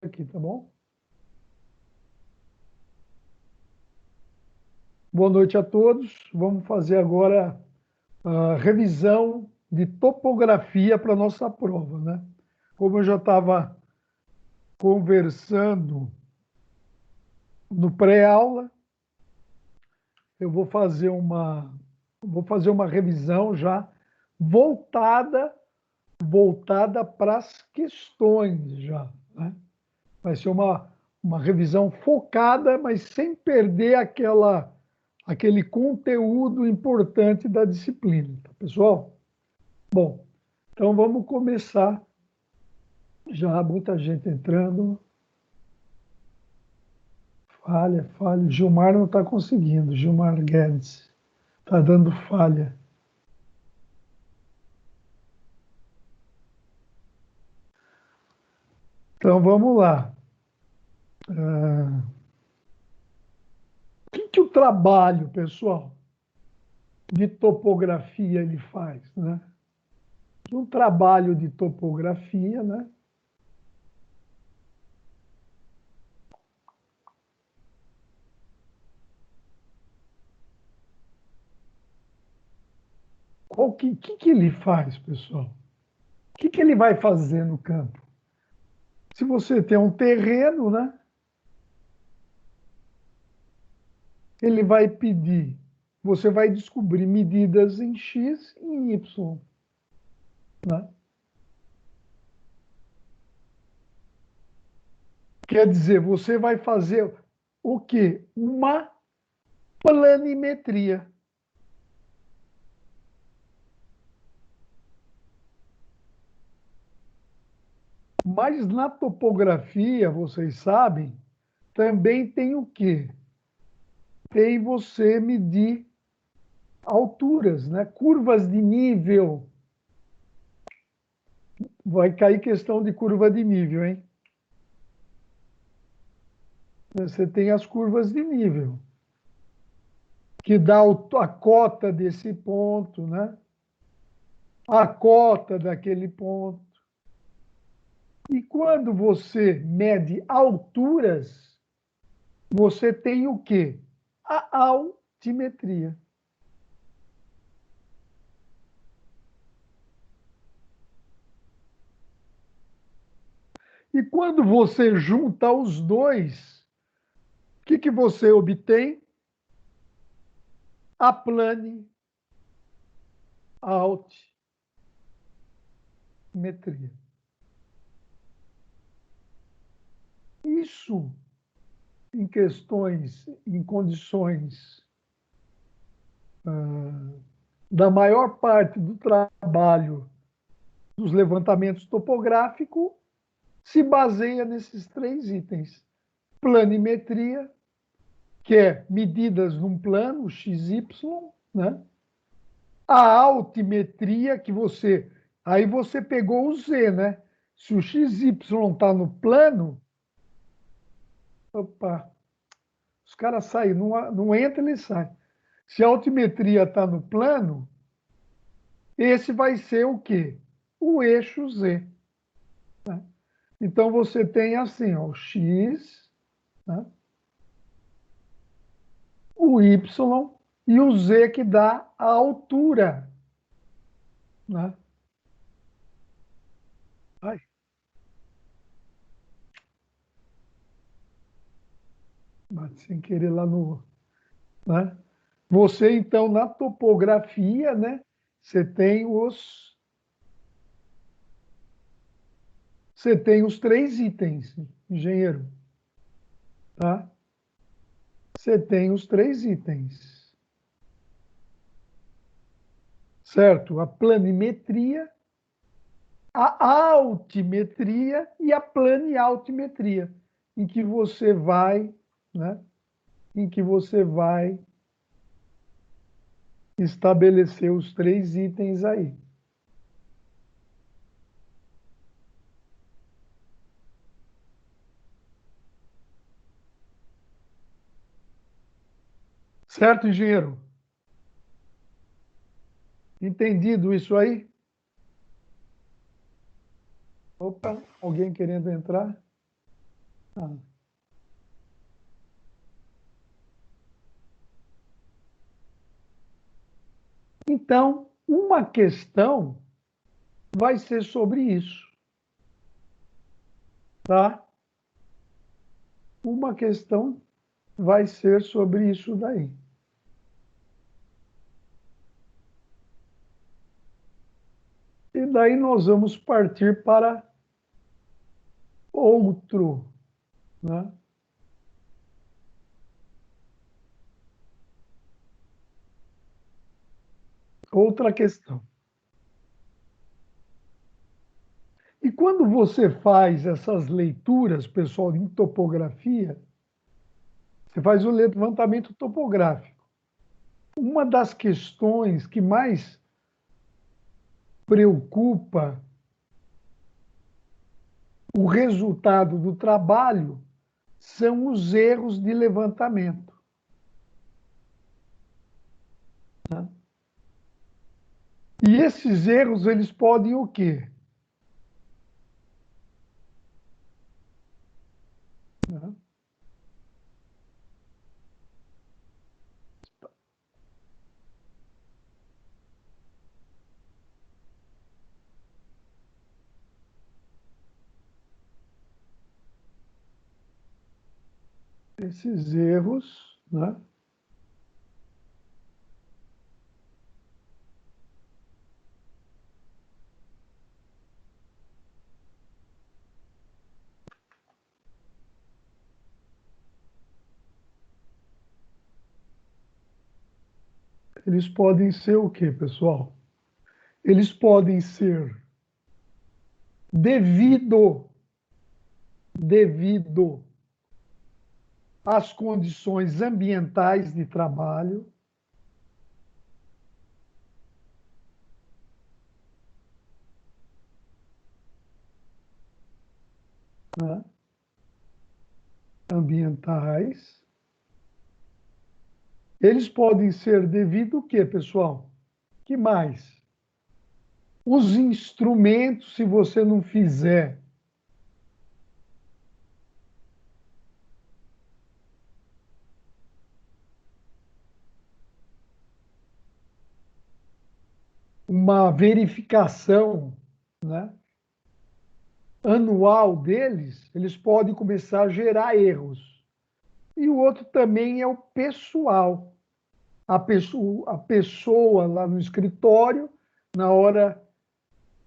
aqui, tá bom? Boa noite a todos. Vamos fazer agora a revisão de topografia para a nossa prova, né? Como eu já estava conversando no pré-aula, eu vou fazer uma revisão já voltada para as questões já, né? Vai ser uma revisão focada, mas sem perder aquele conteúdo importante da disciplina, tá, pessoal? Bom, então vamos começar. Já há muita gente entrando. Falha, falha. Gilmar não está conseguindo. Gilmar Guedes está dando falha. Então vamos lá. O que o trabalho, pessoal, de topografia ele faz, né? Um trabalho de topografia, né? O que ele faz, pessoal? O que ele vai fazer no campo? Se você tem um terreno, né? Ele vai pedir, você vai descobrir medidas em X e em Y, né? Quer dizer, você vai fazer o quê? Uma planimetria. Mas na topografia, vocês sabem, também tem o quê? Tem você medir alturas, né? Curvas de nível. Vai cair questão de curva de nível, hein? Você tem as curvas de nível, que dá a cota desse ponto, né? A cota daquele ponto. E quando você mede alturas, você tem o quê? A altimetria. E quando você junta os dois, o que você obtém? A plane altimetria. Isso em questões, em condições da maior parte do trabalho dos levantamentos topográficos, se baseia nesses três itens. Planimetria, que é medidas num plano, XY, né? A altimetria, que você... Aí você pegou o Z, né? Se o XY está no plano, opa, os caras saem, não entra, ele sai. Se a altimetria está no plano, esse vai ser o quê? O eixo Z. Né? Então você tem assim, ó, o X, né? O Y e o Z que dá a altura. Né? Ai, bate sem querer lá no... Né? Você, então, na topografia, né? Você tem os três itens, engenheiro. Tá? Você tem os três itens. Certo? A planimetria, a altimetria e a planialtimetria, em que você vai, né? Em que você vai estabelecer os três itens aí. Certo, engenheiro? Entendido isso aí? Opa, alguém querendo entrar? Ah. Então, uma questão vai ser sobre isso, tá? Uma questão vai ser sobre isso daí. E daí nós vamos partir para outro, né? Outra questão. E quando você faz essas leituras, pessoal, em topografia, você faz o levantamento topográfico. Uma das questões que mais preocupa o resultado do trabalho são os erros de levantamento, né? E esses erros, eles podem o quê? Né? Esses erros, né? Eles podem ser o quê, pessoal? Eles podem ser devido às condições ambientais de trabalho, né? Ambientais. Eles podem ser devido o quê, pessoal? Que mais? Os instrumentos, se você não fizer uma verificação, né, anual deles, eles podem começar a gerar erros. E o outro também é o pessoal. A pessoa lá no escritório, na hora,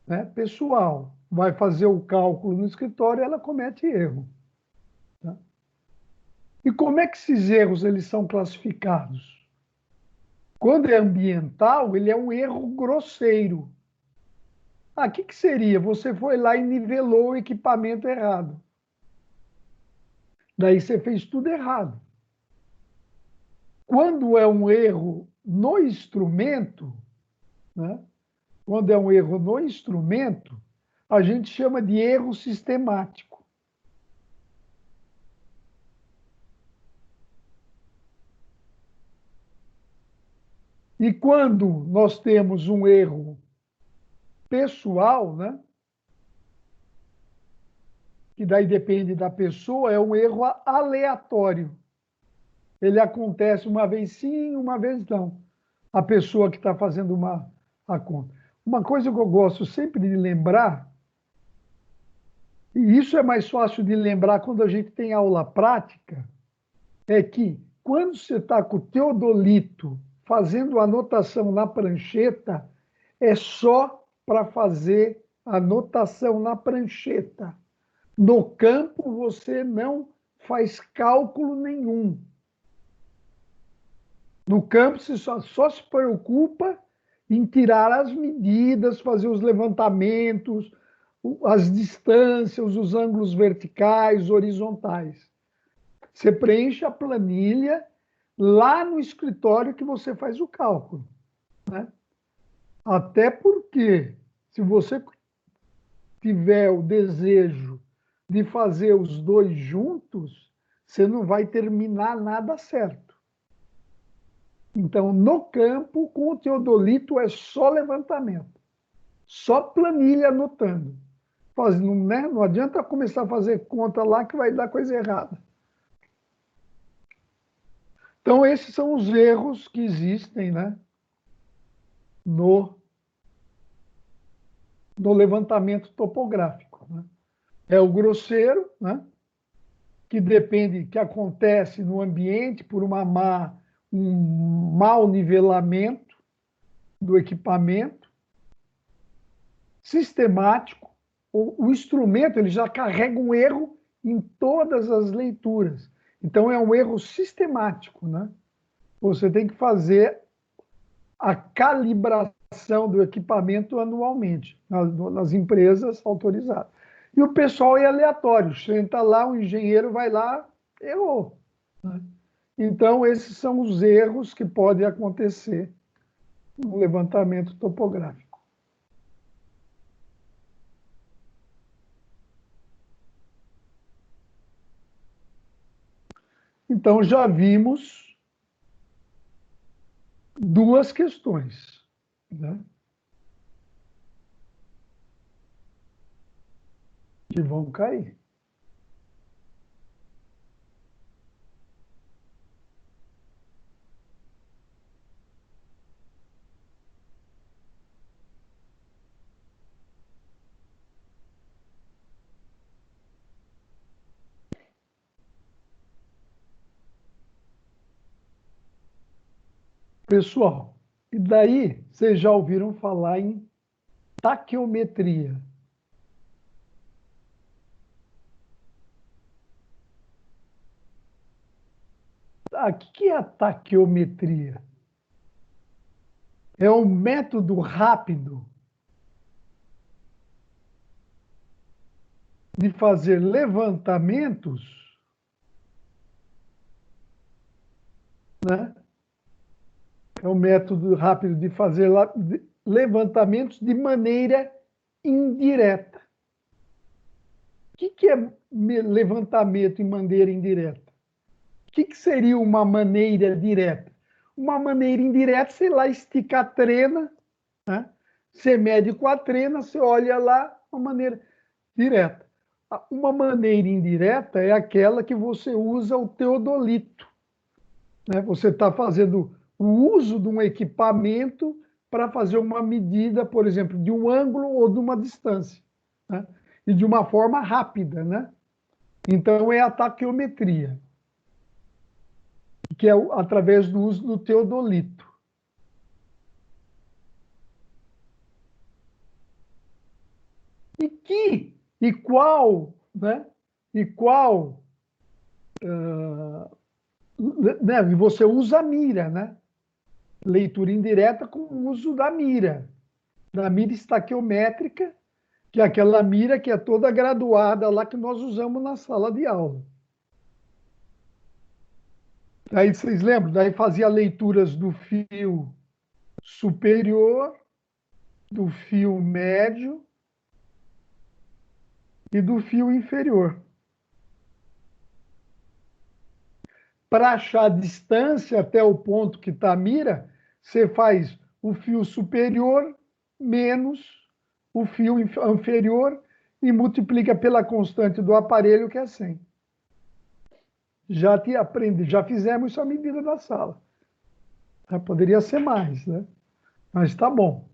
né, pessoal, vai fazer o cálculo no escritório, ela comete erro. Tá? E como é que esses erros eles são classificados? Quando é ambiental, ele é um erro grosseiro. Ah, o que, que seria? Você foi lá e nivelou o equipamento errado. Daí você fez tudo errado. Quando é um erro no instrumento, né? Quando é um erro no instrumento, a gente chama de erro sistemático. E quando nós temos um erro pessoal, né? Que daí depende da pessoa, é um erro aleatório. Ele acontece uma vez sim, uma vez não. A pessoa que está fazendo a conta. Uma coisa que eu gosto sempre de lembrar, e isso é mais fácil de lembrar quando a gente tem aula prática, é que quando você está com o teodolito fazendo anotação na prancheta, é só para fazer anotação na prancheta. No campo, você não faz cálculo nenhum. No campo, você só se preocupa em tirar as medidas, fazer os levantamentos, as distâncias, os ângulos verticais, horizontais. Você preenche a planilha lá no escritório que você faz o cálculo, né? Até porque, se você tiver o desejo de fazer os dois juntos, você não vai terminar nada certo. Então, no campo, com o teodolito, é só levantamento, só planilha anotando. fazendo, né? Não adianta começar a fazer conta lá que vai dar coisa errada. Então, esses são os erros que existem, né, no, no levantamento topográfico, né? É o grosseiro, né, que depende, que acontece no ambiente por um mau nivelamento do equipamento, sistemático. O instrumento ele já carrega um erro em todas as leituras. Então, é um erro sistemático, né? Você tem que fazer a calibração do equipamento anualmente, nas empresas autorizadas. E o pessoal é aleatório, senta lá, o engenheiro vai lá, errou, né? Então, esses são os erros que podem acontecer no levantamento topográfico. Então, já vimos duas questões, né, que vão cair. Pessoal, e daí vocês já ouviram falar em taquiometria. O que é a taquiometria? É um método rápido de fazer levantamentos, né? É um método rápido de fazer levantamentos de maneira indireta. O que é levantamento em maneira indireta? O que seria uma maneira direta? Uma maneira indireta, sei lá, esticar a trena, né? Você mede com a trena, você olha lá, uma maneira direta. Uma maneira indireta é aquela que você usa o teodolito, né? Você está fazendo o uso de um equipamento para fazer uma medida, por exemplo, de um ângulo ou de uma distância, né? E de uma forma rápida, né? Então é a taquiometria, que é através do uso do teodolito. E qual, né? E qual, né? E você usa a mira, né? Leitura indireta com o uso da mira estaquiométrica, que é aquela mira que é toda graduada lá que nós usamos na sala de aula. Aí vocês lembram? Daí fazia leituras do fio superior, do fio médio e do fio inferior. Para achar a distância até o ponto que está a mira, você faz o fio superior menos o fio inferior e multiplica pela constante do aparelho, que é 100. Já te aprendi, já fizemos isso à medida da sala. Poderia ser mais, né? Mas tá bom.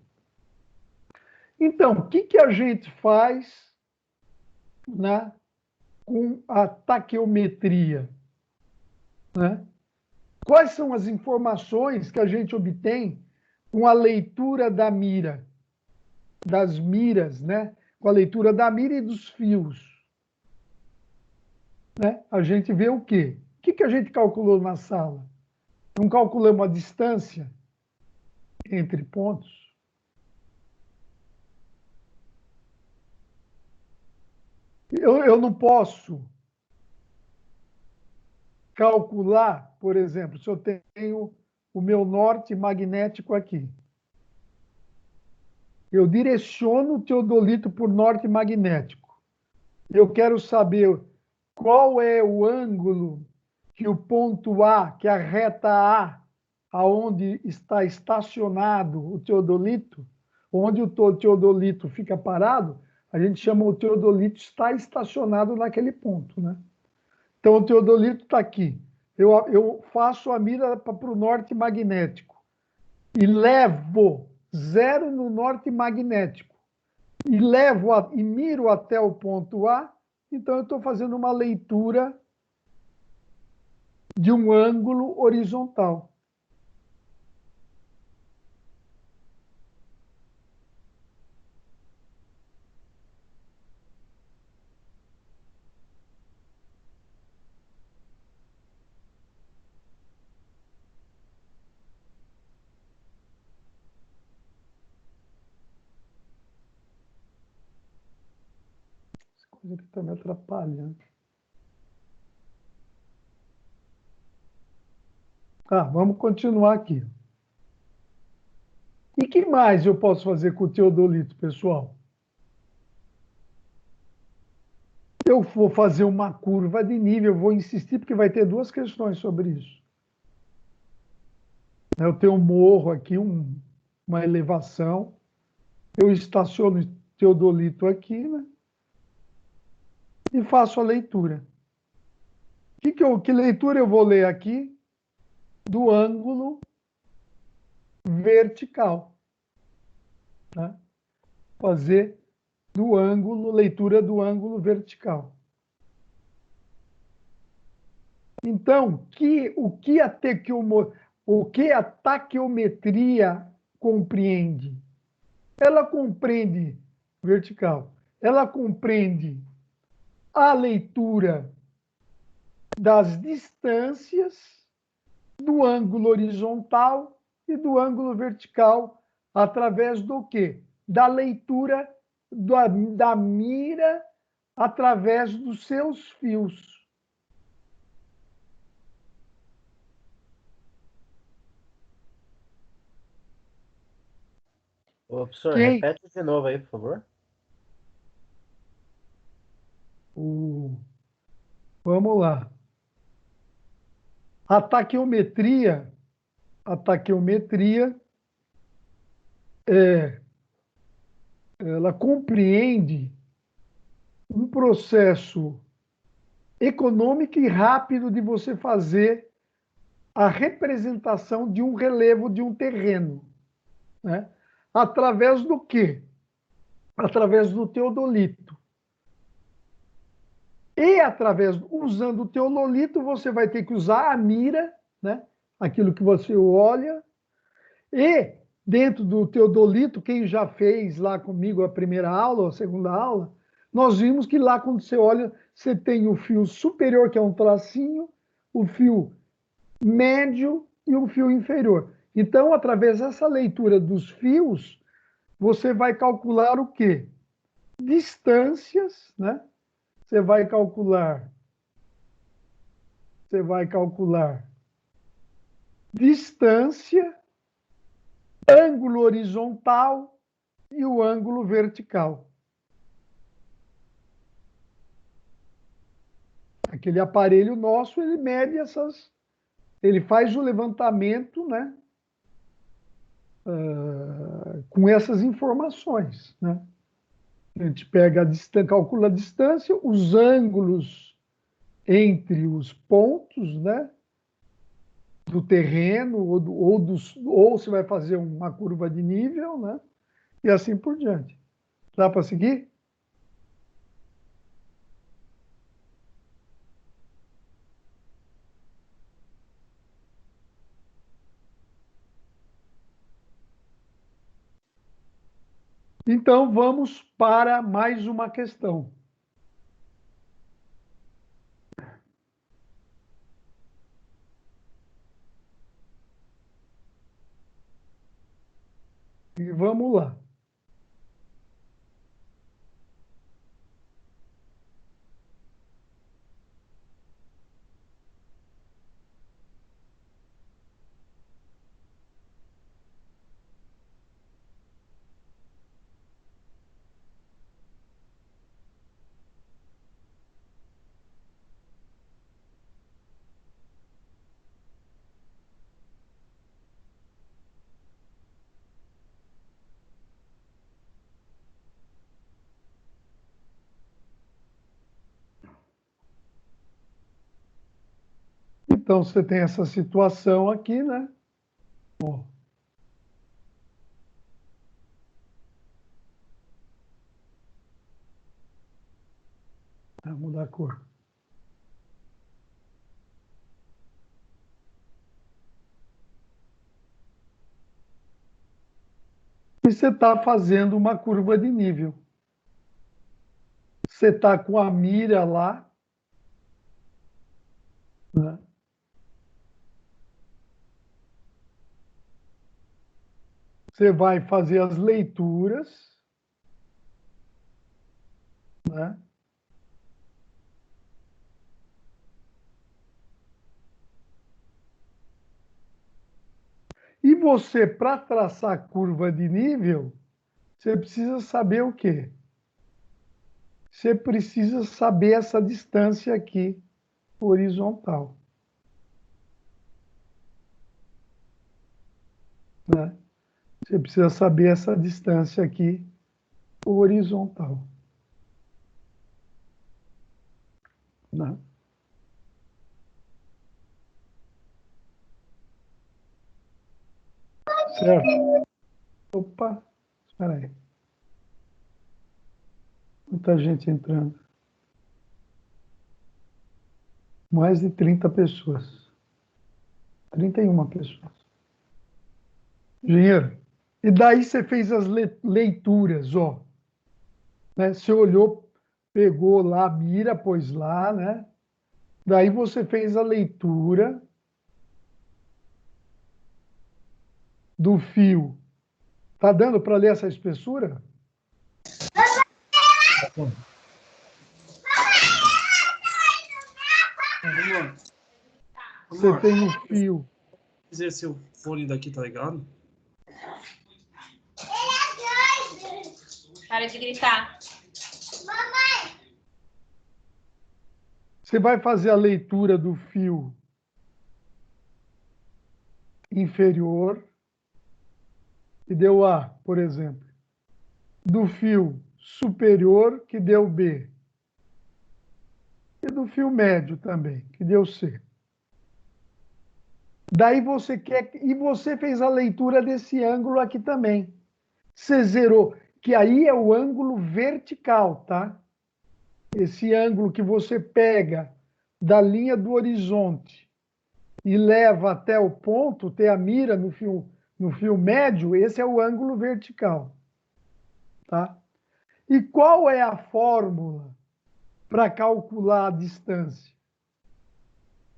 Então, o que a gente faz, né, com a taqueometria, né? Quais são as informações que a gente obtém com a leitura da mira, das miras, né? Com a leitura da mira e dos fios, né? A gente vê o quê? O que a gente calculou na sala? Não calculamos a distância entre pontos? Eu não posso calcular, por exemplo, se eu tenho o meu norte magnético aqui. Eu direciono o teodolito por norte magnético. Eu quero saber qual é o ângulo que o ponto A, que é a reta A, aonde está estacionado o teodolito, onde o teodolito fica parado, a gente chama o teodolito está estacionado naquele ponto, né? Então, o teodolito está aqui. Eu faço a mira para o norte magnético e levo zero no norte magnético e e miro até o ponto A. Então, eu estou fazendo uma leitura de um ângulo horizontal. Essa coisa que está me atrapalhando. Vamos continuar aqui. E que mais eu posso fazer com o teodolito, pessoal? Eu vou fazer uma curva de nível, vou insistir, porque vai ter duas questões sobre isso. Eu tenho um morro aqui, uma elevação, eu estaciono o teodolito aqui, né? E faço a leitura. Que leitura eu vou ler aqui? Do ângulo vertical. Né? Fazer leitura do ângulo vertical. Então, o que a taquiometria compreende? Ela compreende vertical, ela compreende a leitura das distâncias do ângulo horizontal e do ângulo vertical através do quê? Da leitura da mira através dos seus fios. Ô, professor, Quem? repete de novo aí, por favor. O, vamos lá. A taquiometria, a taquiometria ela compreende um processo econômico e rápido de você fazer a representação de um relevo de um terreno, né? Através do quê? Através do teodolito. E usando o teodolito, você vai ter que usar a mira, né? Aquilo que você olha, e dentro do teodolito, quem já fez lá comigo a primeira aula, ou a segunda aula, nós vimos que lá quando você olha, você tem o fio superior, que é um tracinho, o fio médio e um fio inferior. Então, através dessa leitura dos fios, você vai calcular o quê? Distâncias, né? Você vai calcular distância, ângulo horizontal e o ângulo vertical. Aquele aparelho nosso, ele mede ele faz o levantamento, né? Com essas informações, né? A gente pega a distância, calcula a distância, os ângulos entre os pontos, né? Do terreno, ou você vai fazer uma curva de nível, né? E assim por diante. Dá para seguir? Então, vamos para mais uma questão. E vamos lá. Então, você tem essa situação aqui, né? Ó. Vou mudar a cor. E você está fazendo uma curva de nível. Você está com a mira lá, né? Você vai fazer as leituras, né? E você, para traçar curva de nível, você precisa saber o quê? Você precisa saber essa distância aqui, horizontal, né? Você precisa saber essa distância aqui, horizontal, né? Certo? Opa, espera aí. Muita gente entrando. Mais de 30 pessoas. 31 pessoas. Engenheiro, e daí você fez as leituras, ó. Né? Você olhou, pegou lá a mira, pôs lá, né? Daí você fez a leitura do fio. Tá dando para ler essa espessura? Amor, Você tem o fio. dizer se o fone daqui tá ligado? Para de gritar. Você vai fazer a leitura do fio inferior, que deu A, por exemplo. Do fio superior, que deu B. E do fio médio também, que deu C. Daí você quer. E você fez a leitura desse ângulo aqui também. Você zerou, que aí é o ângulo vertical, tá? Esse ângulo que você pega da linha do horizonte e leva até o ponto, ter a mira no fio médio, esse é o ângulo vertical, tá? E qual é a fórmula para calcular a distância?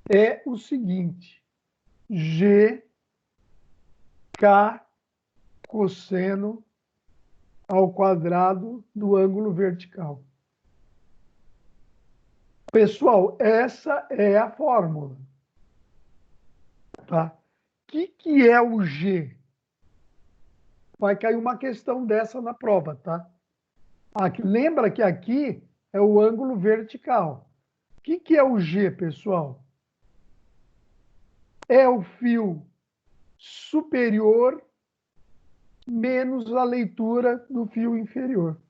É o seguinte: G K cosseno ao quadrado do ângulo vertical. Pessoal, essa é a fórmula. Tá? O que é o G? Vai cair uma questão dessa na prova, tá? Aqui, lembra que aqui é o ângulo vertical. O que é o G, pessoal? É o fio superior menos a leitura do fio inferior.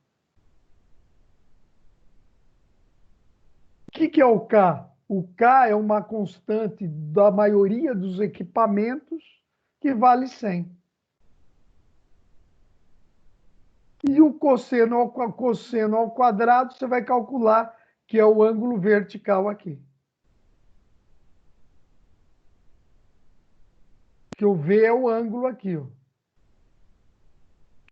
O que é o K? O K é uma constante da maioria dos equipamentos que vale 100. E o cosseno ao quadrado, você vai calcular que é o ângulo vertical aqui. Que o V é o ângulo aqui, ó.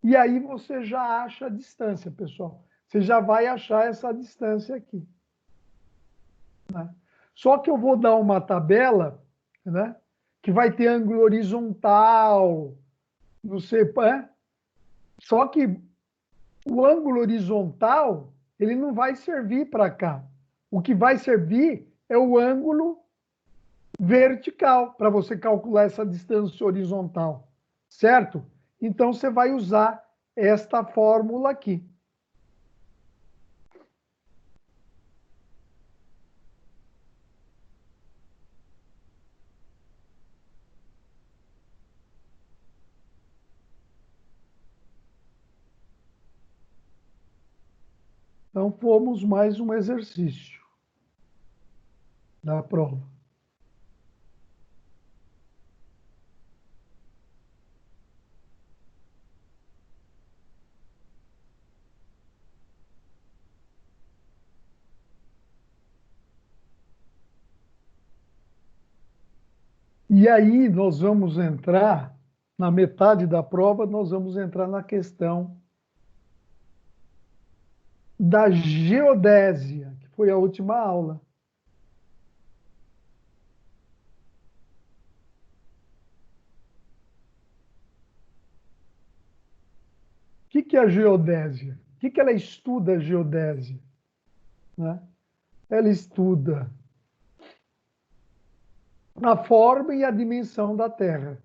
E aí você já acha a distância, pessoal. Você já vai achar essa distância aqui, né? Só que eu vou dar uma tabela, né, que vai ter ângulo horizontal, não sei, né? Só que o ângulo horizontal, ele não vai servir para cá. O que vai servir é o ângulo vertical, para você calcular essa distância horizontal, certo? Então, você vai usar esta fórmula aqui. Então, fomos mais um exercício da prova. E aí nós vamos entrar, na metade da prova, nós vamos entrar na questão da geodésia, que foi a última aula. O que é a geodésia? O que ela estuda, a geodésia? Né? Ela estuda a forma e a dimensão da Terra.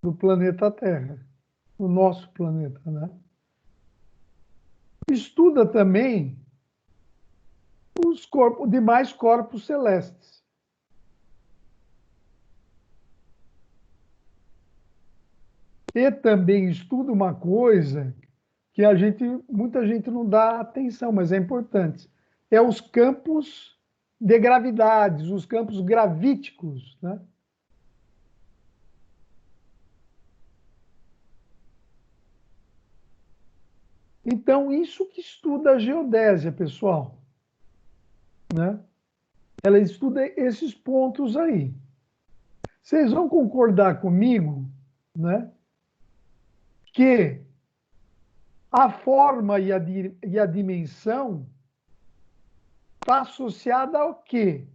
Do planeta Terra, o nosso planeta, né? Estuda também os demais corpos celestes. E também estuda uma coisa que muita gente não dá atenção, mas é importante. É os campos de gravidade, os campos gravíticos, né? Então, isso que estuda a geodésia, pessoal, né? Ela estuda esses pontos aí. Vocês vão concordar comigo, né? Que a forma e a dimensão está associada ao quê?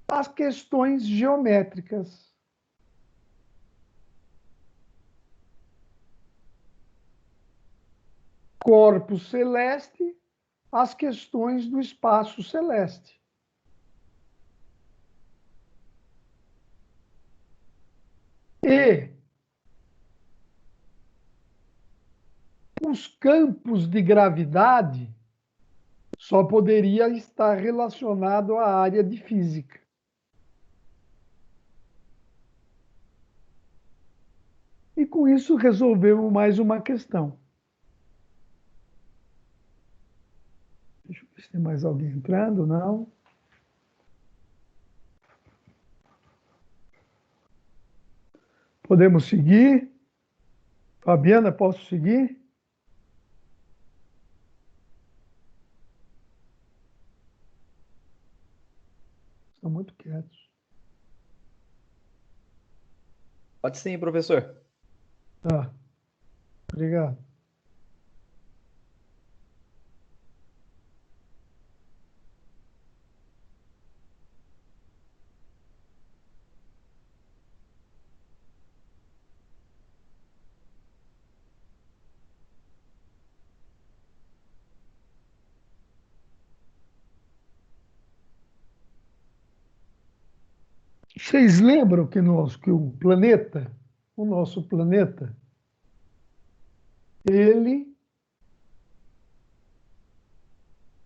Às questões geométricas. Corpo celeste, as questões do espaço celeste. E os campos de gravidade só poderia estar relacionado à área de física. E com isso resolvemos mais uma questão. Deixa eu ver se tem mais alguém entrando, não. Podemos seguir? Fabiana, posso seguir? Estão muito quietos. Pode sim, professor. Tá, obrigado. Vocês lembram que o nosso planeta, ele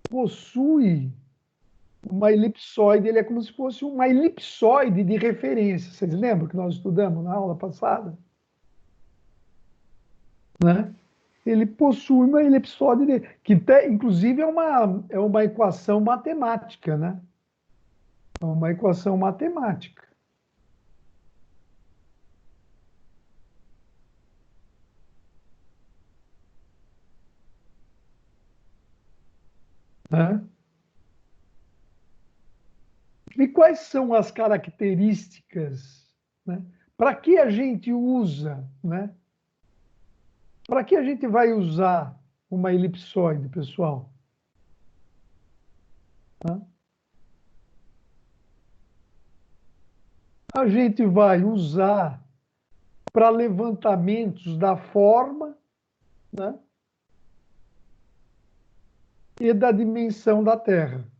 possui uma elipsoide, ele é como se fosse uma elipsoide de referência. Vocês lembram que nós estudamos na aula passada? Né? Ele possui uma elipsoide, inclusive é uma equação matemática, né? É uma equação matemática. Né? E quais são as características, né? Para que a gente usa, né? Para que a gente vai usar uma elipsoide, pessoal? Né? A gente vai usar para levantamentos da forma, né? E da dimensão da Terra.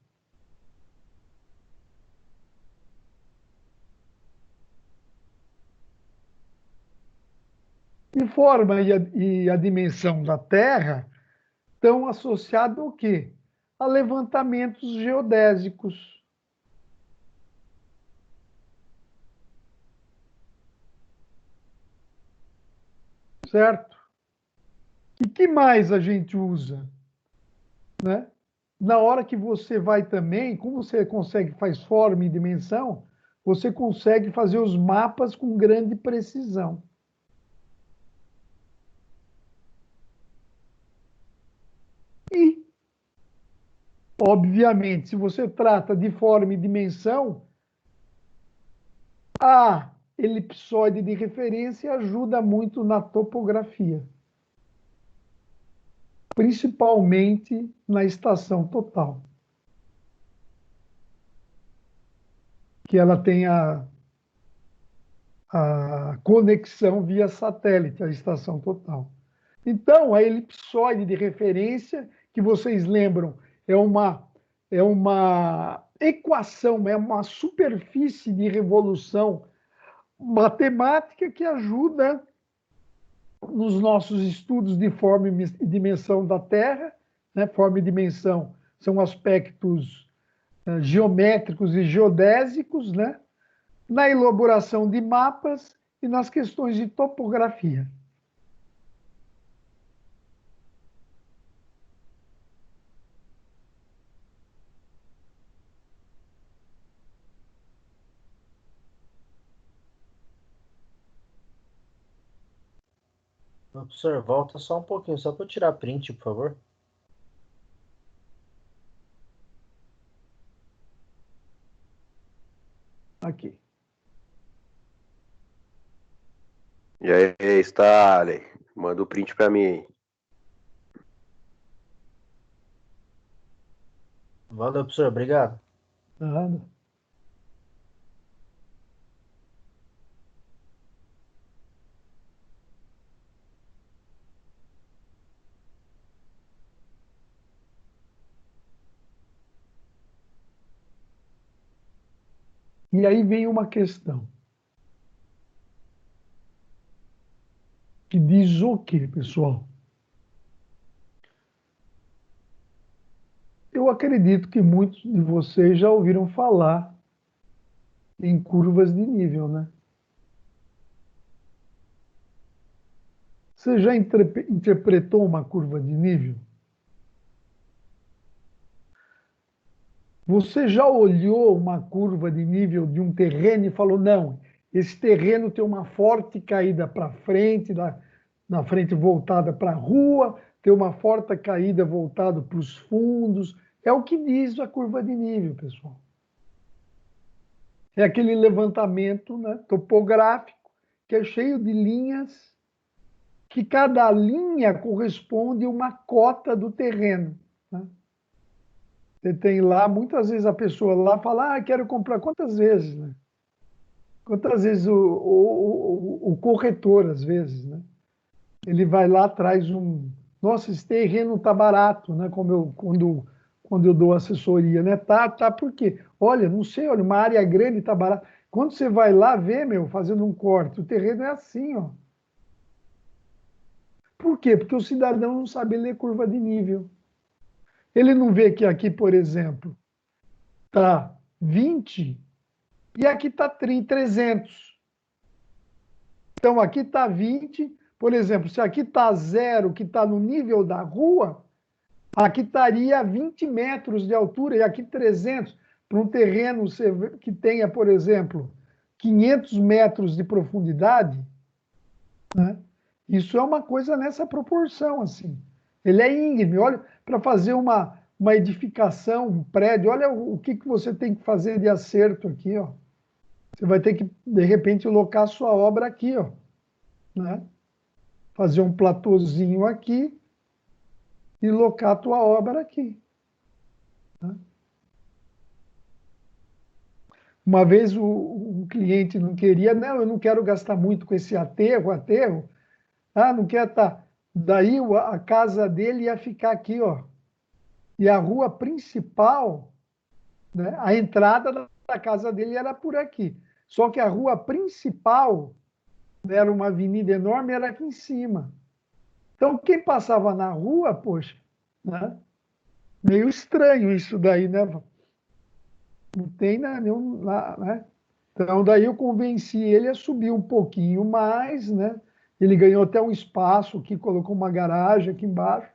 E forma e a dimensão da Terra estão associados ao quê? A levantamentos geodésicos. Certo? E que mais a gente usa? Né? Na hora que você vai também, como você faz forma e dimensão, você consegue fazer os mapas com grande precisão. Obviamente, se você trata de forma e dimensão, a elipsoide de referência ajuda muito na topografia, principalmente na estação total, que ela tem a conexão via satélite, a estação total. Então, a elipsoide de referência, que vocês lembram, é uma equação, é uma superfície de revolução matemática que ajuda nos nossos estudos de forma e dimensão da Terra, né? Forma e dimensão são aspectos geométricos e geodésicos, né? Na elaboração de mapas e nas questões de topografia. Professor, volta só um pouquinho, só para eu tirar print, por favor. Aqui. E aí, Stanley? Manda o print para mim. Valeu, professor, obrigado. Nada. E aí vem uma questão. Que diz o quê, pessoal? Eu acredito que muitos de vocês já ouviram falar em curvas de nível, né? Você já interpretou uma curva de nível? Você já olhou uma curva de nível de um terreno e falou, não, esse terreno tem uma forte caída para frente, na frente voltada para a rua, tem uma forte caída voltada para os fundos. É o que diz a curva de nível, pessoal. É aquele levantamento, né, topográfico que é cheio de linhas, que cada linha corresponde a uma cota do terreno, né? Você tem lá, muitas vezes a pessoa lá fala, quero comprar, quantas vezes, né? Quantas vezes o corretor, às vezes, né? Ele vai lá, traz nossa, esse terreno está barato, né? Quando eu dou assessoria, né? Tá, por quê? Olha, não sei, olha, uma área grande está barata. Quando você vai lá ver, fazendo um corte, o terreno é assim, ó. Por quê? Porque o cidadão não sabe ler curva de nível. Ele não vê que aqui, por exemplo, está 20 e aqui está 300. Então, aqui está 20, por exemplo, se aqui está 0, que está no nível da rua, aqui estaria 20 metros de altura e aqui 300. Para um terreno que tenha, por exemplo, 500 metros de profundidade, né? Isso é uma coisa nessa proporção, assim. Ele é íngreme. Olha, para fazer uma edificação, um prédio, olha o que você tem que fazer de acerto aqui, ó. Você vai ter que, de repente, locar a sua obra aqui, ó, né? Fazer um platôzinho aqui e locar a tua obra aqui, né? Uma vez um cliente não queria, não, eu não quero gastar muito com esse aterro. Não quer estar. Daí a casa dele ia ficar aqui, ó. E a rua principal, né, a entrada da casa dele era por aqui. Só que a rua principal, né, era uma avenida enorme, era aqui em cima. Então, quem passava na rua, poxa, né, meio estranho isso daí, né? Não tem nenhum, né? Então, daí eu convenci ele a subir um pouquinho mais, né? Ele ganhou até um espaço aqui, colocou uma garagem aqui embaixo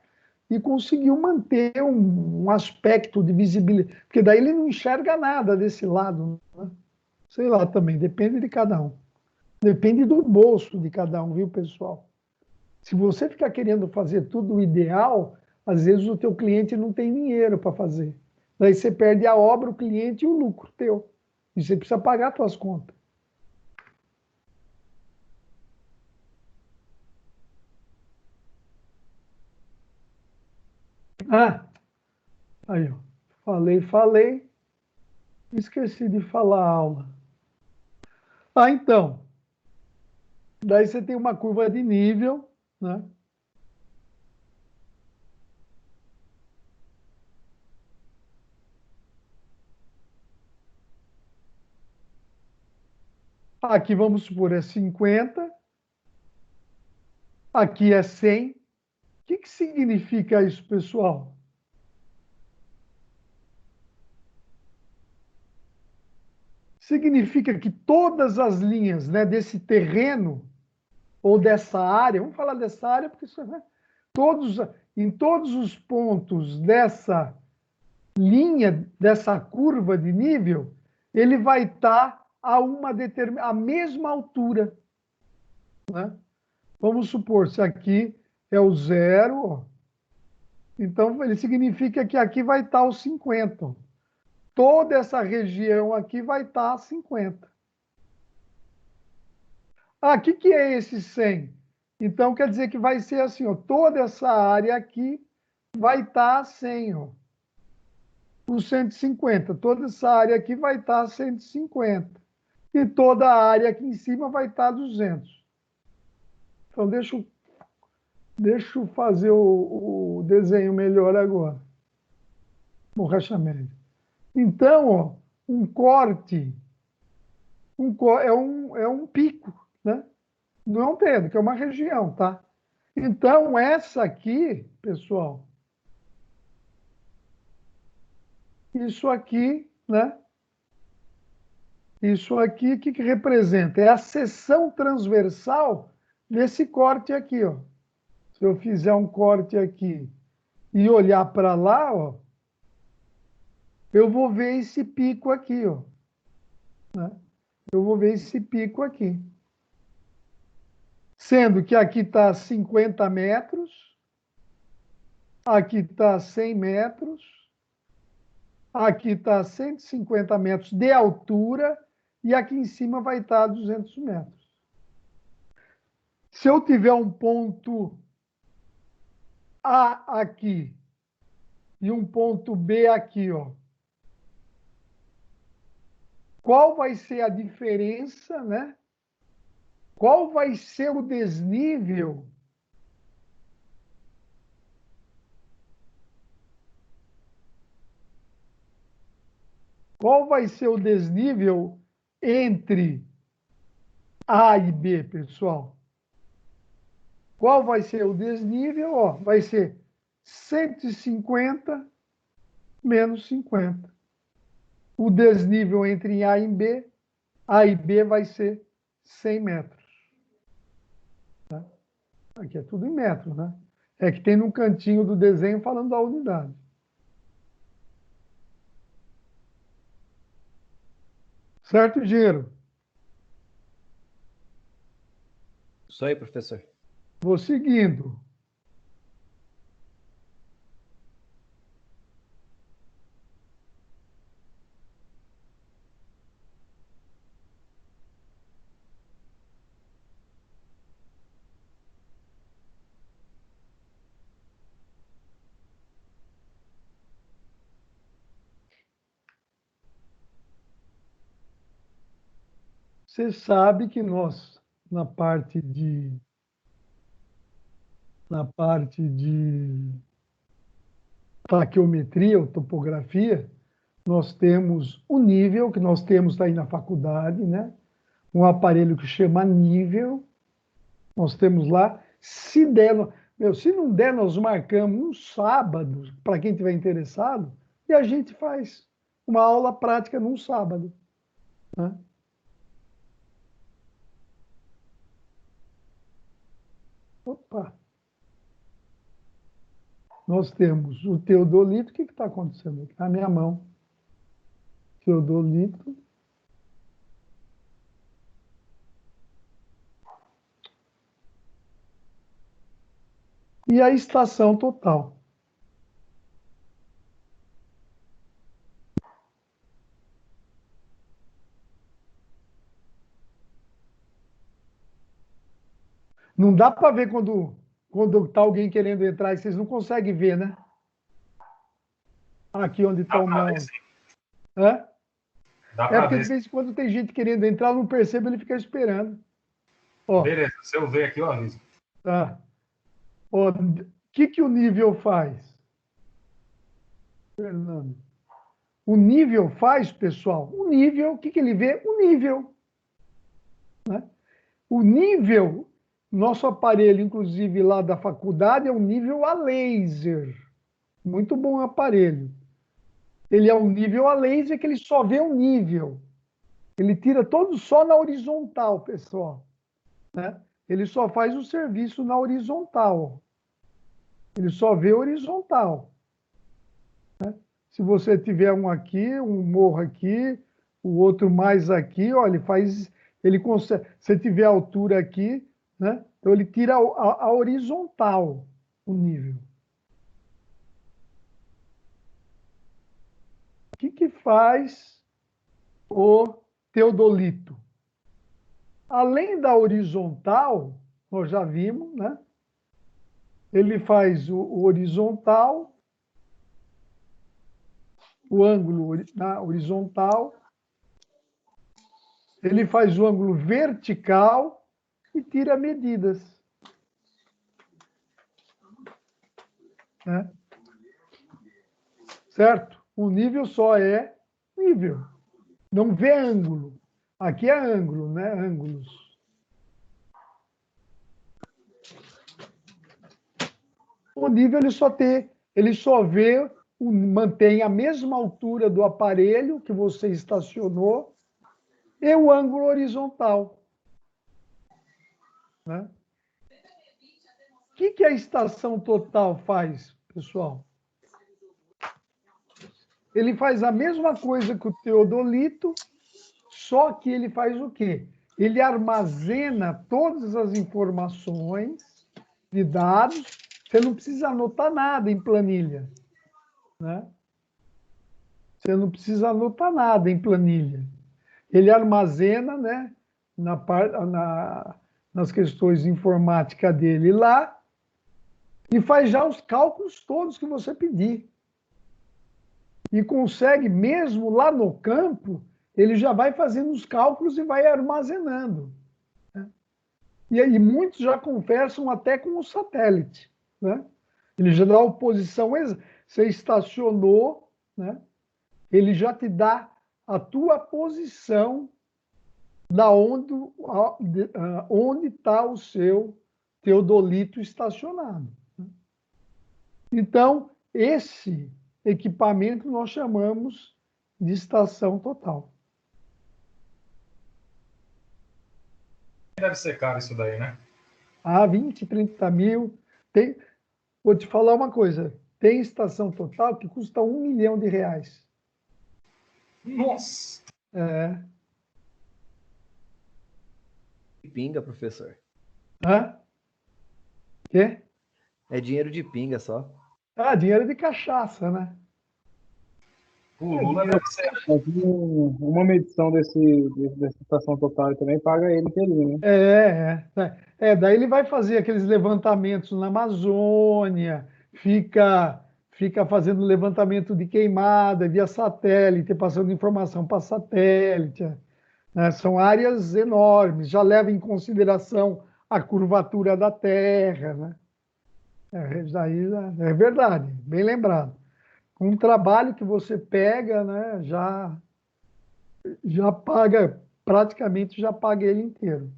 e conseguiu manter um aspecto de visibilidade, porque daí ele não enxerga nada desse lado, né? Sei lá também, depende de cada um. Depende do bolso de cada um, viu, pessoal? Se você ficar querendo fazer tudo o ideal, às vezes o teu cliente não tem dinheiro para fazer. Daí você perde a obra, o cliente e o lucro teu. E você precisa pagar as suas contas. Ah, aí, ó. Falei. Esqueci de falar a aula. Ah, então. Daí você tem uma curva de nível, né? Aqui, vamos supor, é 50. Aqui é 100. O que significa isso, pessoal? Significa que todas as linhas, né, desse terreno ou dessa área, vamos falar dessa área, porque isso, né, em todos os pontos dessa linha, dessa curva de nível, ele vai estar a mesma altura, né? Vamos supor, se aqui é o 0, ó, então ele significa que aqui vai estar o 50. Ó. Toda essa região aqui vai estar a 50. Ah, o que é esse 100? Então, quer dizer que vai ser assim, ó, toda essa área aqui vai estar a 100, ó, o 150. Toda essa área aqui vai estar a 150. E toda a área aqui em cima vai estar a 200. Então, deixa eu fazer o desenho melhor agora. Borracha média. Então, ó, um corte é um pico, né? Não é um dedo, que é uma região, tá? Então, essa aqui, pessoal, isso aqui, né? Isso aqui, o que representa? É a seção transversal desse corte aqui, ó. Se eu fizer um corte aqui e olhar para lá, ó, eu vou ver esse pico aqui, ó. Né? Eu vou ver esse pico aqui. Sendo que aqui está 50 metros, aqui está 100 metros, aqui está 150 metros de altura e aqui em cima vai estar 200 metros. Se eu tiver um ponto A aqui e um ponto B aqui, ó, qual vai ser a diferença, né? Qual vai ser o desnível entre A e B, pessoal? Qual vai ser o desnível? Ó, vai ser 150 menos 50. O desnível entre A e B vai ser 100 metros. Tá? Aqui é tudo em metros, né? É que tem no cantinho do desenho falando da unidade. Certo, Giro? Isso aí, professor. Vou seguindo. Você sabe que nós, na parte de taquiometria ou topografia, nós temos o nível, que nós temos aí na faculdade, né? Um aparelho que chama nível, nós temos lá. Se der, se não der, nós marcamos um sábado, para quem estiver interessado, e a gente faz uma aula prática num sábado. Né? Opa! Nós temos o teodolito. O que está acontecendo aqui? Na minha mão. Teodolito. E a estação total. Não dá para ver quando está alguém querendo entrar e vocês não conseguem ver, né? Aqui onde está o mouse. Hã? Dá É para porque ver. de vez em quando tem gente querendo entrar, eu não percebo, ele fica esperando. Ó, Beleza, se eu ver aqui, eu aviso. tá. Ó, o que o nível faz? Fernando. O nível faz, pessoal, o nível, o que ele vê? O nível. Né? O nível, nosso aparelho, inclusive lá da faculdade, é um nível a laser. Muito bom aparelho. Ele é um nível a laser que ele só vê o nível. Ele tira todo só na horizontal, pessoal. Né? Ele só faz o serviço na horizontal. Ele só vê horizontal. Né? Se você tiver um aqui, um morro aqui, o outro mais aqui, ó, ele consegue. Se tiver altura aqui, né? Então ele tira a horizontal, o nível. O que faz o teodolito? Além da horizontal, nós já vimos, né? Ele faz o horizontal, o ângulo na horizontal, ele faz o ângulo vertical e tira medidas. Né? Certo? O nível só é nível. Não vê ângulo. Aqui é ângulo, né? Ângulos. O nível ele só vê, mantém a mesma altura do aparelho que você estacionou e o ângulo horizontal. Né? O que a estação total faz, pessoal? Ele faz a mesma coisa que o teodolito, só que ele faz o quê? Ele armazena todas as informações de dados, você não precisa anotar nada em planilha. Né? Você não precisa anotar nada em planilha. Ele armazena, né, nas questões de informática dele lá e faz já os cálculos todos que você pedir. E consegue, mesmo lá no campo, ele já vai fazendo os cálculos e vai armazenando. Né? E aí muitos já conversam até com o satélite. Né? Ele já dá a posição, você estacionou, né? Ele já te dá a tua posição da onde está o seu teodolito estacionado. Então, esse equipamento nós chamamos de estação total. Deve ser caro isso daí, né? 20, 30 mil. Vou te falar uma coisa, tem estação total que custa R$ 1 milhão. Nossa! É. Pinga, professor. Hã? Quê? É dinheiro de pinga só. Dinheiro de cachaça, né? O Lula deve ser. Mas uma medição dessa estação total também paga ele inteirinho, né? Daí ele vai fazer aqueles levantamentos na Amazônia, fica fazendo levantamento de queimada via satélite, passando informação para satélite. Né? São áreas enormes, já leva em consideração a curvatura da Terra. Né? Daí é verdade, bem lembrado. Um trabalho que você pega, né, já paga, praticamente já paga ele inteiro.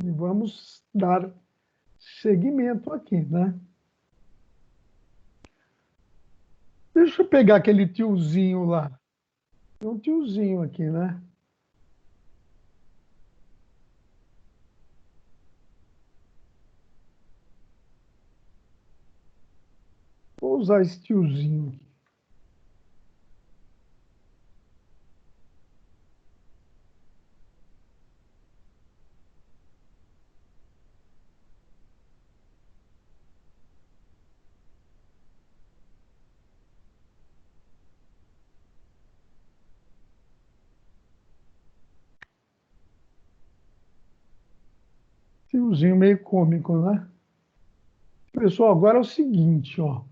E vamos dar seguimento aqui, né? Deixa eu pegar aquele tiozinho lá. Tem um tiozinho aqui, né? Vou usar esse tiozinho aqui. Fiozinho meio cômico, né? Pessoal, agora é o seguinte, ó.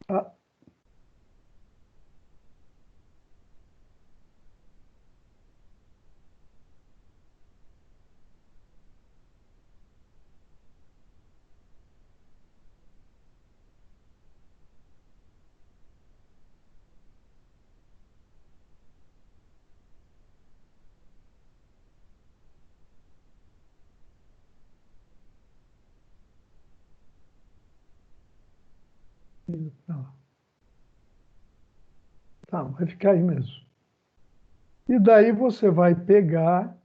Ah, tá, tá, vai ficar aí mesmo. E daí você vai pegar,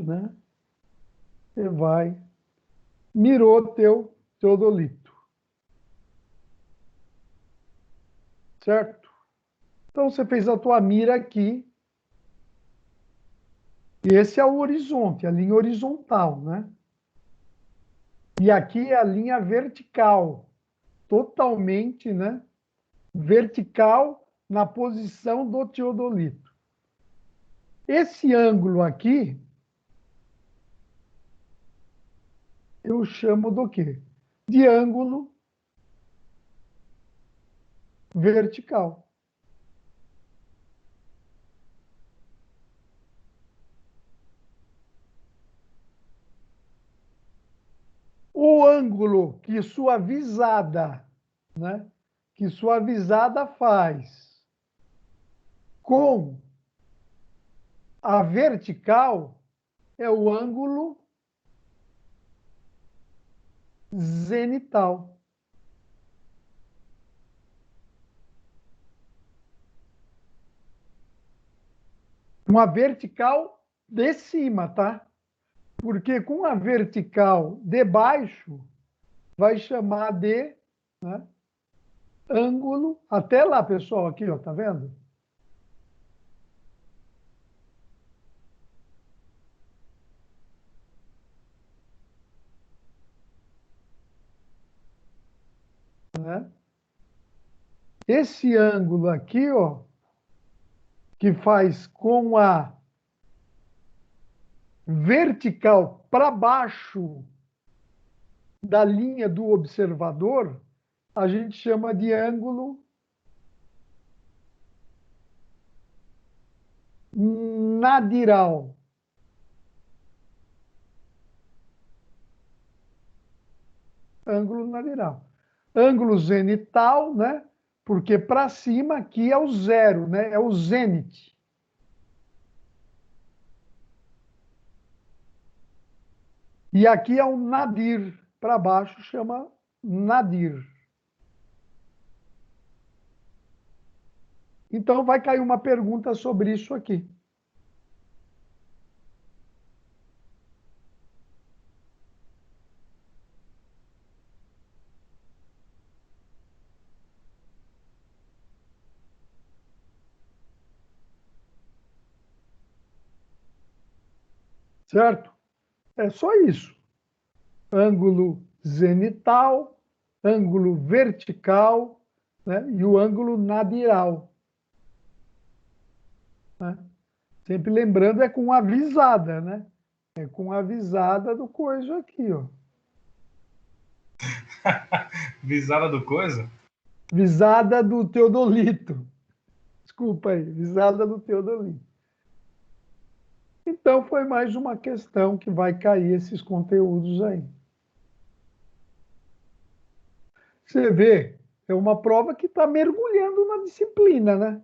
né? E vai, mirou teu teodolito, certo? Então você fez a tua mira aqui, e esse é o horizonte, a linha horizontal, né? E aqui é a linha vertical, totalmente, né? Vertical na posição do teodolito. Esse ângulo aqui, eu chamo do quê? De ângulo vertical. O ângulo que sua visada, né? Que sua visada faz com a vertical é o ângulo zenital. Uma vertical de cima, tá? Porque com a vertical de baixo, vai chamar de, né, ângulo. Até lá, pessoal, aqui, ó, tá vendo? Né? Esse ângulo aqui, ó, que faz com a vertical para baixo da linha do observador, a gente chama de ângulo nadiral. Ângulo nadiral. Ângulo zenital, né? Porque para cima aqui é o zero, né? É o zênite. E aqui é o nadir. Para baixo chama nadir. Então vai cair uma pergunta sobre isso aqui. Certo? É só isso. Ângulo zenital, ângulo vertical, né? E o ângulo nadiral. Né? Sempre lembrando, é com a visada, né? É com a visada do coiso aqui, ó. Visada do coisa? Visada do teodolito. Desculpa aí, visada do teodolito. Então, foi mais uma questão que vai cair esses conteúdos aí. Você vê, é uma prova que está mergulhando na disciplina, né?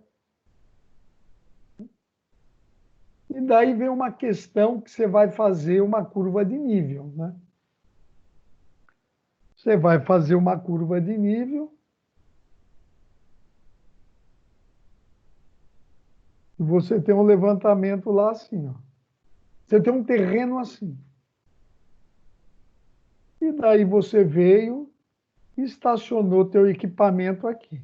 E daí vem uma questão que você vai fazer uma curva de nível, né? Você vai fazer uma curva de nível e você tem um levantamento lá assim, ó. Você tem um terreno assim. E daí você veio e estacionou teu equipamento aqui.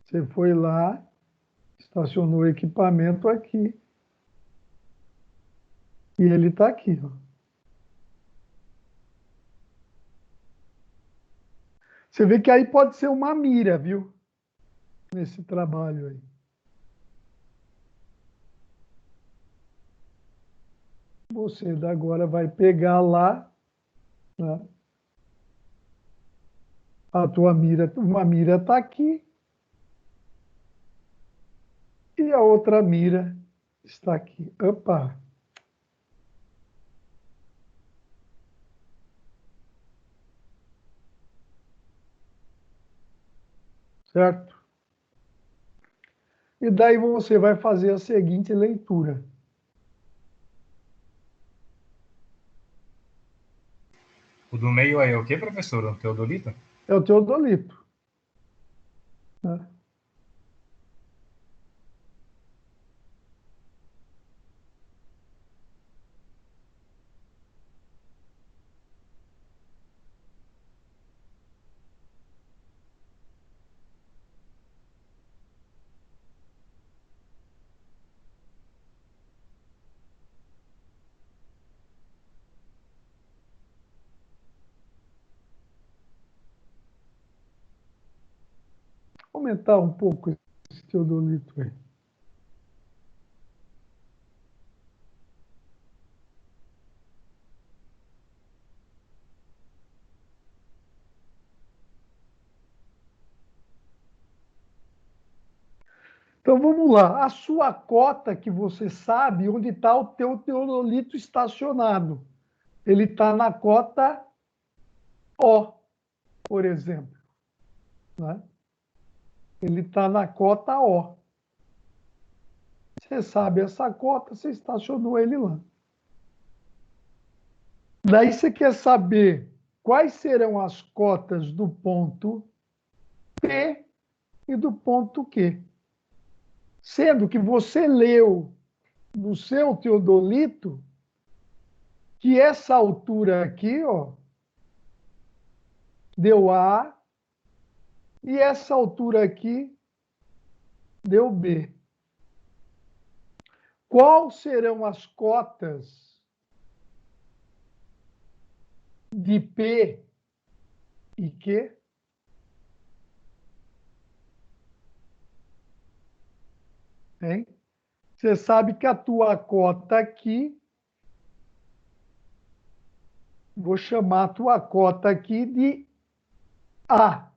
Você foi lá, Estacionou o equipamento aqui. E ele está aqui, ó. Você vê que aí pode ser uma mira, viu? Nesse trabalho aí. Você agora vai pegar lá, né? A tua mira, uma mira está aqui. E a outra mira está aqui. Opa! Certo? E daí você vai fazer a seguinte leitura. O do meio aí é o quê, professor? O teodolito? É o teodolito, né? Vou aumentar um pouco esse teodolito aí. Então vamos lá. A sua cota que você sabe onde está o teu teodolito estacionado. Ele está na cota O, por exemplo, né? Ele está na cota O. Você sabe essa cota, você estacionou ele lá. Daí você quer saber quais serão as cotas do ponto P e do ponto Q. Sendo que você leu no seu teodolito que essa altura aqui, ó, deu A, e essa altura aqui deu B. Quais serão as cotas de P e Q? Hein? Você sabe que a tua cota aqui, vou chamar a tua cota aqui de A,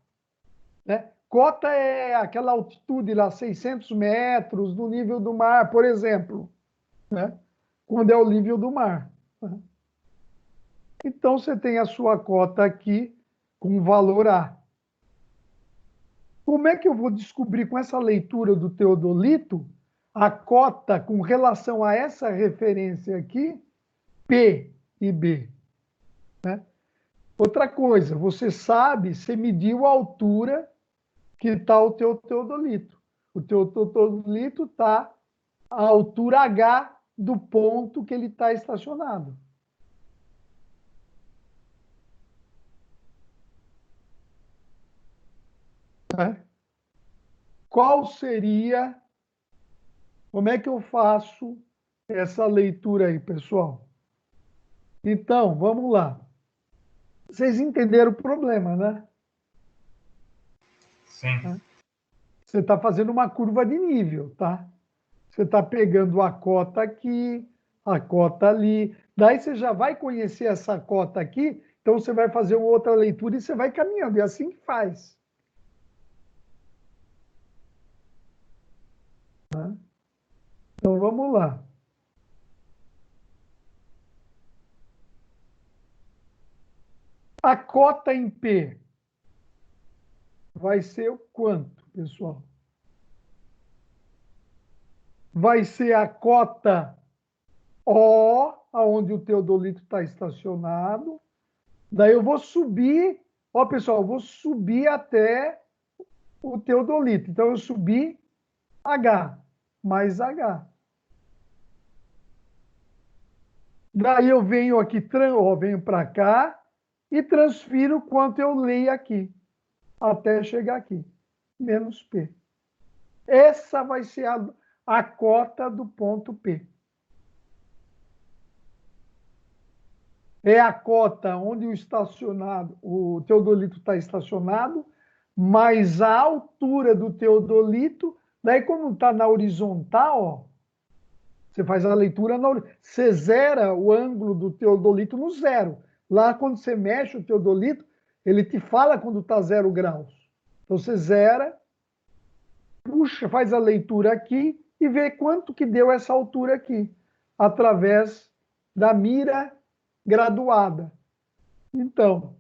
né? Cota é aquela altitude lá, 600 metros do nível do mar, por exemplo, né? Quando é o nível do mar. Né? Então, você tem a sua cota aqui com valor A. Como é que eu vou descobrir com essa leitura do teodolito a cota com relação a essa referência aqui, P e B? Né? Outra coisa, você sabe, você mediu a altura que está o teu teodolito. O teu teodolito está à altura H do ponto que ele está estacionado. Né? Qual seria... Como é que eu faço essa leitura aí, pessoal? Então, vamos lá. Vocês entenderam o problema, né? Sim. Você está fazendo uma curva de nível, tá? Você está pegando a cota aqui, a cota ali. Daí você já vai conhecer essa cota aqui, então você vai fazer uma outra leitura e você vai caminhando. É assim que faz. Tá? Então vamos lá. A cota em P vai ser o quanto, pessoal? Vai ser a cota O, aonde o teodolito está estacionado. Daí eu vou subir, ó pessoal, eu vou subir até o teodolito. Então eu subi H, mais H. Daí eu venho aqui, venho para cá e transfiro quanto eu leio aqui, até chegar aqui, menos P. Essa vai ser a cota do ponto P. É a cota onde o teodolito está estacionado, mais a altura do teodolito. Daí, como está na horizontal, ó, você faz a leitura, você zera o ângulo do teodolito no zero. Lá, quando você mexe o teodolito, ele te fala quando está 0 graus. Então, você zera, puxa, faz a leitura aqui e vê quanto que deu essa altura aqui, através da mira graduada. Então,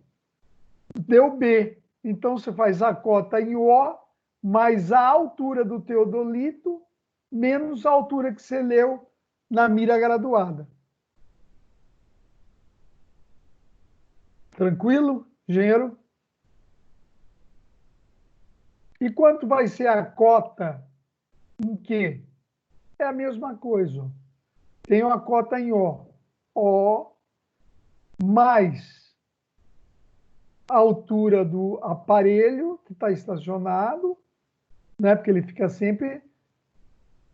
deu B. Então, você faz a cota em O, mais a altura do teodolito, menos a altura que você leu na mira graduada. Tranquilo, engenheiro? E quanto vai ser a cota em Q? É a mesma coisa. Tem uma cota em O. O mais a altura do aparelho que está estacionado, né? Porque ele fica sempre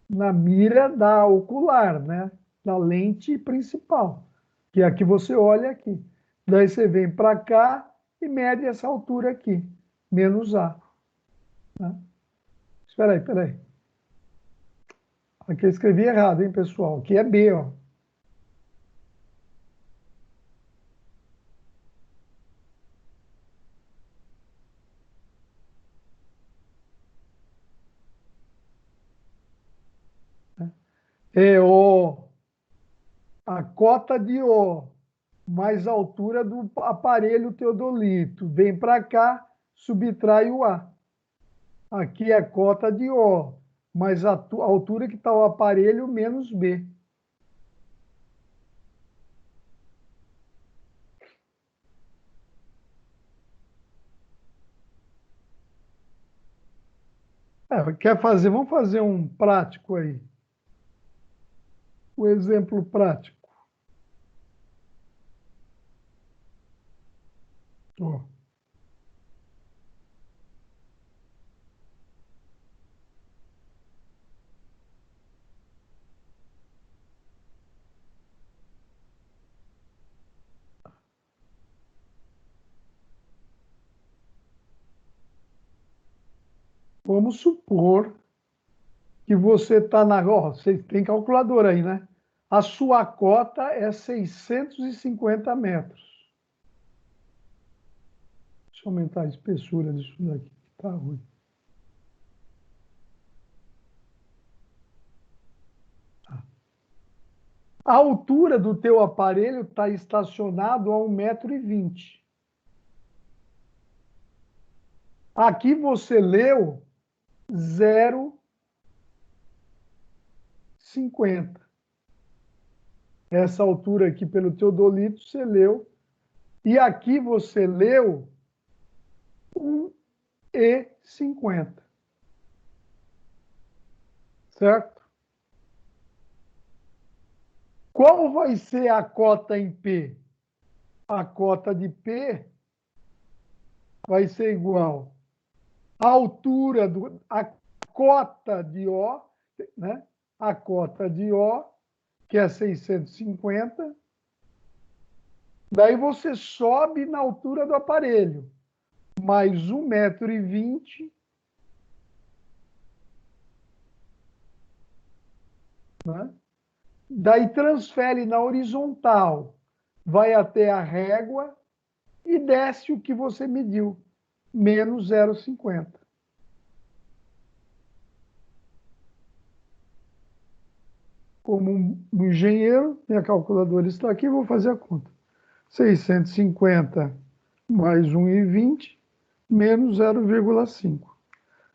na mira da ocular, né? Da lente principal, que é a que você olha aqui. Daí você vem para cá e mede essa altura aqui, menos A. Né? Espera aí. Aqui eu escrevi errado, hein, pessoal? Aqui é B, ó. É O, a cota de O, mais a altura do aparelho teodolito. Vem para cá, subtrai o A. Aqui é a cota de O, mais a altura que está o aparelho menos B. Quer fazer? Vamos fazer um prático aí. O exemplo prático. Ó. Vamos supor que você está na... Ó, você tem calculadora aí, né? A sua cota é 650 metros. Deixa eu aumentar a espessura disso daqui. Tá ruim. A altura do teu aparelho está estacionado a 1,20 m. Aqui você leu 0,50. Essa altura aqui pelo teodolito você leu. E aqui você leu 1,50. Certo? Qual vai ser a cota em P? A cota de P vai ser igual à altura a cota de O, né? A cota de O, que é 650. Daí você sobe na altura do aparelho, mais 1,20 m, né? Daí transfere na horizontal, vai até a régua e desce o que você mediu, menos 0,50. Como um engenheiro, minha calculadora está aqui, vou fazer a conta. 650 mais 1,20 menos 0,5.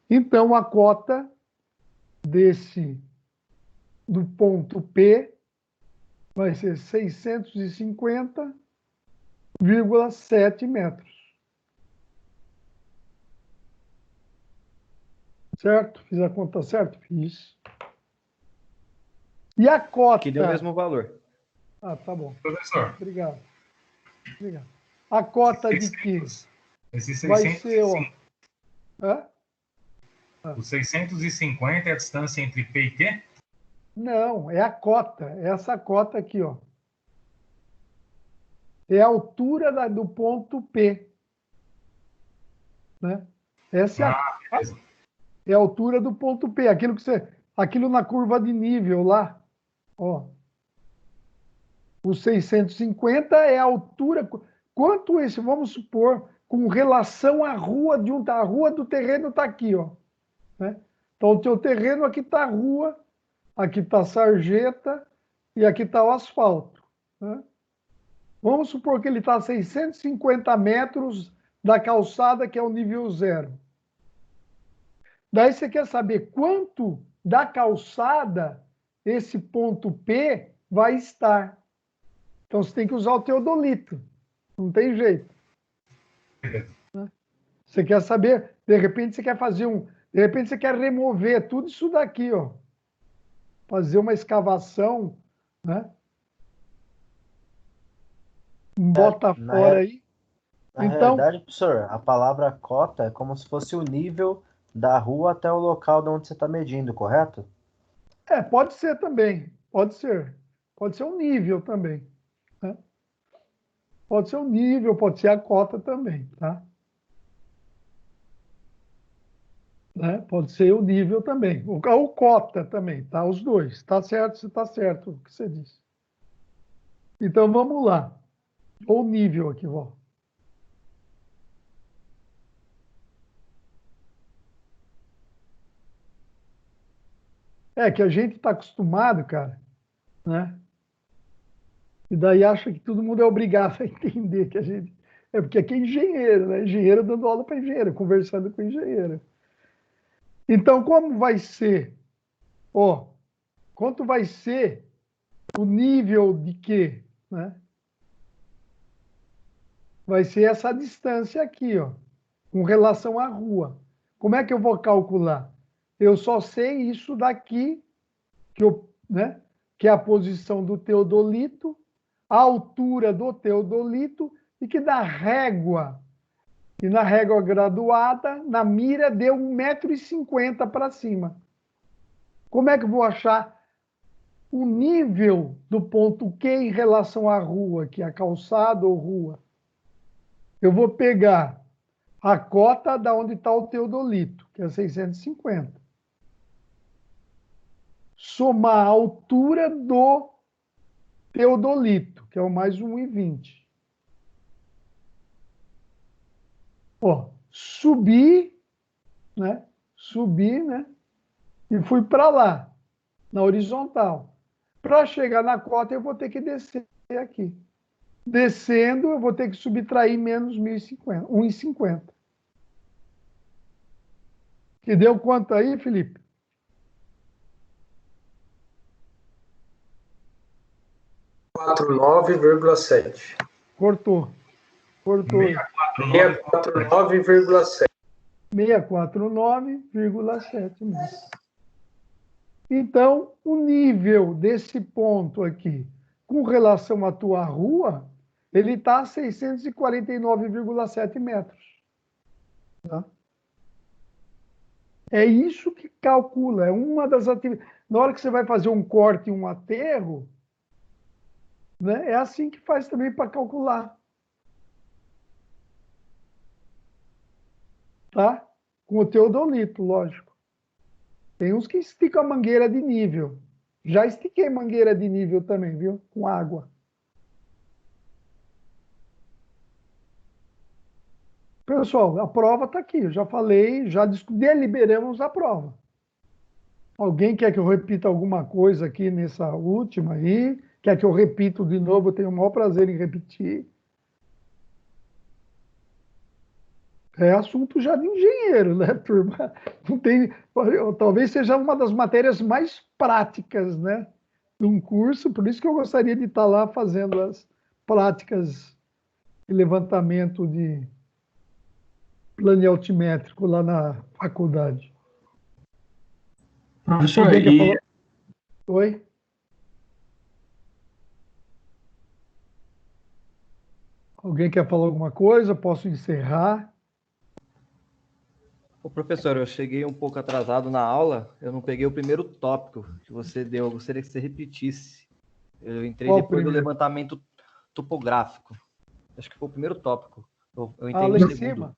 Então, a cota do ponto P vai ser 650,7 metros. Certo? Fiz a conta certa? Fiz. E a cota... Que deu o mesmo valor. Ah, tá bom. Professor, Obrigado. A cota de quê? esse Vai 600, ser... Ó, O 650 é a distância entre P e Q? Não, é a cota. É essa cota aqui, ó. É a altura do ponto P. Né? Essa Beleza. é a altura do ponto P. Aquilo na curva de nível lá. Ó. O 650 é a altura. Quanto esse, vamos supor, com relação à rua de a rua do terreno está aqui, ó. Né? Então, o teu terreno, aqui está a rua, aqui está a sarjeta e aqui está o asfalto. Né? Vamos supor que ele está a 650 metros da calçada, que é o nível 0. Daí você quer saber quanto da calçada esse ponto P vai estar. Então, você tem que usar o teodolito. Não tem jeito. Né? Você quer saber, de repente você quer fazer de repente você quer remover tudo isso daqui, ó. Fazer uma escavação, né? Bota fora aí. Na Então, realidade, professor, a palavra cota é como se fosse o nível da rua até o local de onde você está medindo, correto? pode ser também. Pode ser. Pode ser um nível também. Né? Pode ser um nível, pode ser a cota também, tá? Né? Pode ser o nível também. Ou cota também, tá? Os dois. Está certo, se está certo o que você disse. Então, vamos lá. Ou nível aqui, ó. É que a gente está acostumado, cara, né? E daí acha que todo mundo é obrigado a entender que a gente... É porque aqui é engenheiro, né? Engenheiro dando aula para engenheiro, conversando com engenheiro. Então, como vai ser? Ó, quanto vai ser o nível de quê? Né? Vai ser essa distância aqui, ó, com relação à rua. Como é que eu vou calcular? Eu só sei isso daqui, né, que é a posição do teodolito, a altura do teodolito, e que da régua, e na régua graduada, na mira, deu 1,50 m para cima. Como é que eu vou achar o nível do ponto Q em relação à rua, que é a calçada ou rua? Eu vou pegar a cota da onde está o teodolito, que é 650. Somar a altura do teodolito, que é o mais 1,20. Ó, subi, né? Subi, né? E fui para lá, na horizontal. Para chegar na cota, eu vou ter que descer aqui. Descendo, eu vou ter que subtrair menos 1,50. Que deu quanto aí, Felipe? Quatro nove vírgula sete. Cortou. Cortou. 649,7. 649,7 mesmo. Então, o nível desse ponto aqui, com relação à tua rua, ele está a 649,7 metros. Tá? É isso que calcula, é uma das atividades. Na hora que você vai fazer um corte e um aterro, né, é assim que faz também para calcular. Tá? Com o teodolito, lógico. Tem uns que esticam a mangueira de nível. Já estiquei mangueira de nível também, viu? Com água. Pessoal, a prova está aqui. Eu já falei, já deliberamos a prova. Alguém quer que eu repita alguma coisa aqui nessa última aí? Quer que eu repita de novo? Eu tenho o maior prazer em repetir. É assunto já de engenheiro, né, turma? Não tem, talvez seja uma das matérias mais práticas, né, de um curso, por isso que eu gostaria de estar lá fazendo as práticas de levantamento de plano altimétrico lá na faculdade. Professor, Alguém quer falar? Oi? Alguém quer falar alguma coisa? Posso encerrar? Ô, professor, eu cheguei um pouco atrasado na aula, eu não peguei o primeiro tópico que você deu, eu gostaria que você repetisse. Eu entrei Qual depois do primeiro? levantamento topográfico. Acho que foi o primeiro tópico. Eu Ah, entrei lá no em segundo. cima?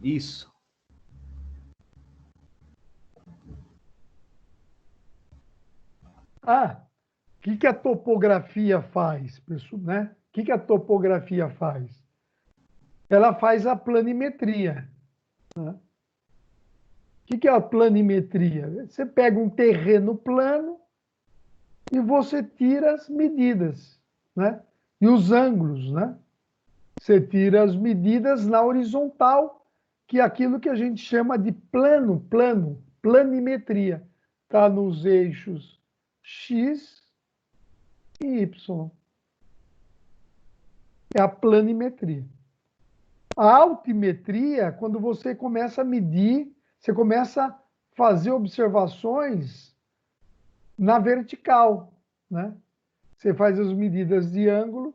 Isso. Ah, o que a topografia faz, pessoal, né? O que a topografia faz? Ela faz a planimetria. Né? O que é a planimetria? Você pega um terreno plano e você tira as medidas, né? E os ângulos, né? Você tira as medidas na horizontal, que é aquilo que a gente chama de planimetria. Está nos eixos X e Y. É a planimetria. A altimetria, quando você começa a medir, você começa a fazer observações na vertical, né? Você faz as medidas de ângulo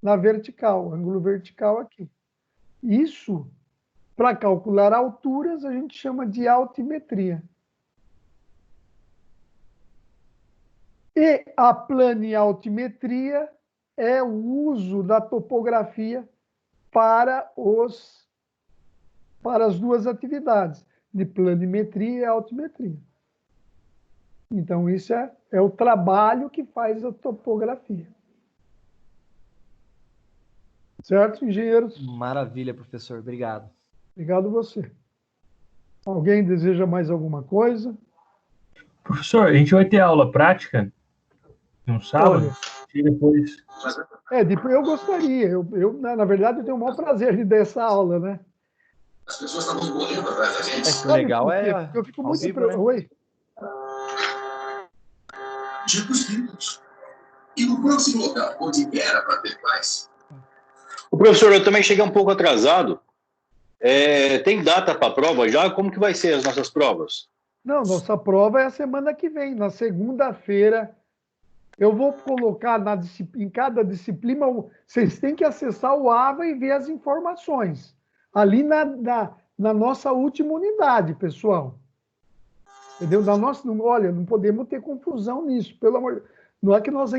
na vertical, ângulo vertical aqui. Isso, para calcular alturas, a gente chama de altimetria. E a planialtimetria é o uso da topografia para as duas atividades, de planimetria e altimetria. Então, isso é o trabalho que faz a topografia. Certo, engenheiros? Maravilha, professor. Obrigado. Obrigado a você. Alguém deseja mais alguma coisa? Professor, a gente vai ter aula prática no sábado? Olha, E depois. depois eu gostaria. Na verdade, eu tenho o maior prazer de dar essa aula, né? As pessoas estavam correndo atrás da gente. O legal por quê? é Porque eu fico ao muito... vivo, né? Oi? Tipos vivos. E no próximo lugar, onde era para ter paz. O professor, eu também cheguei um pouco atrasado. Tem data para a prova já? Como que vai ser as nossas provas? Não, nossa prova é a semana que vem, na segunda-feira. Eu vou colocar em cada disciplina, vocês têm que acessar o AVA e ver as informações. Ali na nossa última unidade, pessoal. Entendeu? Olha, não podemos ter confusão nisso, pelo amor. Não é que nós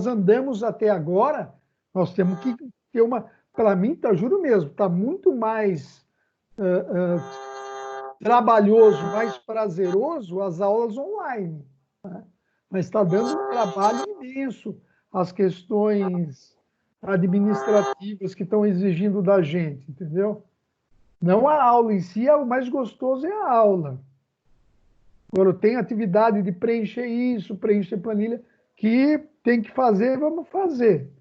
andamos até agora, nós temos que ter uma. Para mim, juro mesmo, está muito mais trabalhoso, mais prazeroso as aulas online. Né? Mas está dando um trabalho imenso as questões administrativas que estão exigindo da gente, entendeu? Não a aula em si, o mais gostoso é a aula. Agora, tem atividade de preencher isso, preencher planilha, que tem que fazer, vamos fazer.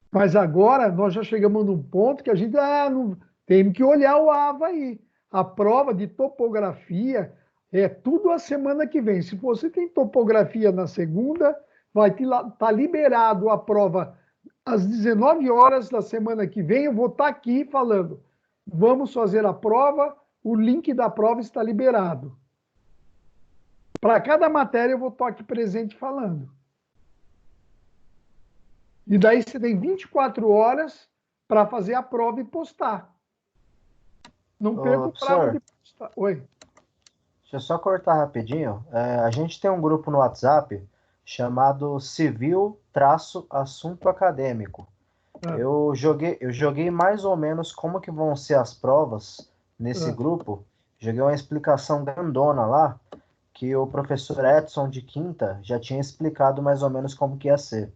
Mas agora nós já chegamos num ponto que a gente não, tem que olhar o AVA aí. A prova de topografia é tudo a semana que vem. Se você tem topografia na segunda, vai estar liberado a prova às 19 horas da semana que vem. Eu vou estar aqui falando, vamos fazer a prova, o link da prova está liberado. Para cada matéria eu vou estar aqui presente falando. E daí você tem 24 horas para fazer a prova e postar. Não perca o prazo de postar. Oi. Deixa eu só cortar rapidinho. A gente tem um grupo no WhatsApp chamado Civil-Assunto Acadêmico. Eu joguei mais ou menos como que vão ser as provas nesse grupo. Joguei uma explicação grandona lá, que o professor Edson de quinta já tinha explicado mais ou menos como que ia ser.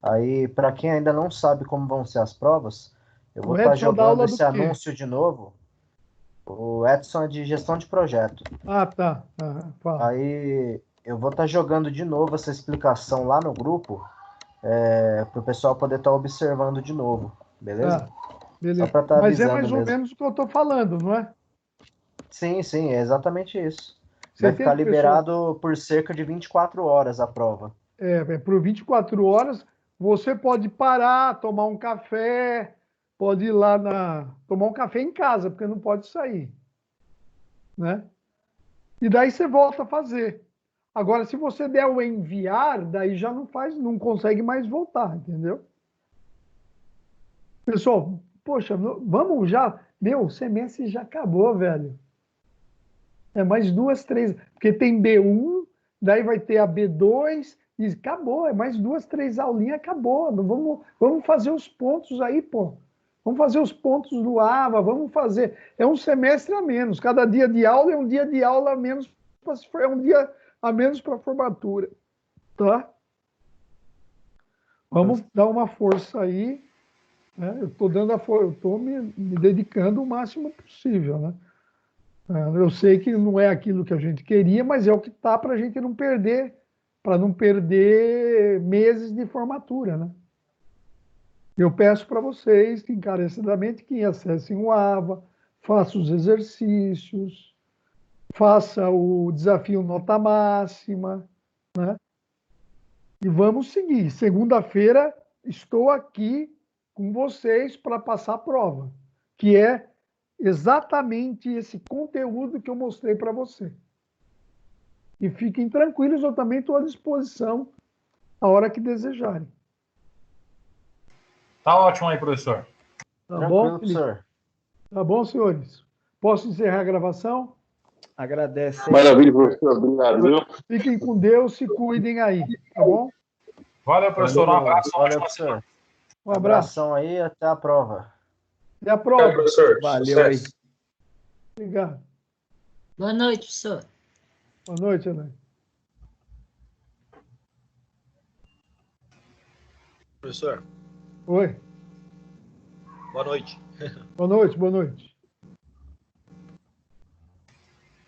Aí, para quem ainda não sabe como vão ser as provas, eu vou estar jogando esse anúncio de novo. O Edson é de gestão de projeto. Ah, tá. Aí eu vou estar jogando de novo essa explicação lá no grupo, para o pessoal poder estar observando de novo, beleza? Beleza. Só para estar Mas é avisando mais ou mesmo. menos o que eu estou falando, não é? Sim, é exatamente isso. Vai ficar liberado por cerca de 24 horas a prova. Por 24 horas, você pode parar, tomar um café, pode ir lá tomar um café em casa, porque não pode sair. Né? E daí você volta a fazer. Agora, se você der o enviar, daí já não consegue mais voltar, entendeu? Pessoal, poxa, vamos já... Meu, o semestre já acabou, velho. É mais 2, 3. Porque tem B1, daí vai ter a B2 e acabou. É mais 2, 3 aulinhas, acabou. Vamos fazer os pontos aí, pô. Vamos fazer os pontos do AVA, vamos fazer. É um semestre a menos. Cada dia de aula é um dia de aula a menos, é um dia a menos para a formatura. Tá? Vamos dar uma força aí. Né? Eu estou me dedicando o máximo possível, né? Eu sei que não é aquilo que a gente queria, mas é o que está para a gente não perder, para não perder meses de formatura, né? Eu peço para vocês que encarecidamente que acessem o AVA, façam os exercícios, faça o desafio nota máxima, né? E vamos seguir. Segunda-feira estou aqui com vocês para passar a prova, que é exatamente esse conteúdo que eu mostrei para você. E fiquem tranquilos, eu também estou à disposição a hora que desejarem. Tá ótimo aí, professor. Tá Tranquilo, bom, professor. Tá bom, senhores? Posso encerrar a gravação? Agradece. Maravilha, professor. Obrigado, viu? Fiquem com Deus, se cuidem aí, tá bom? Valeu, professor. Um abraço. Valeu, professor. Um abraço. Abração aí, até a prova. Até a prova. professor. Valeu aí. Sucesso. Obrigado. Boa noite, professor. Boa noite, Elaine. Professor, Oi. boa noite. Boa noite, boa noite.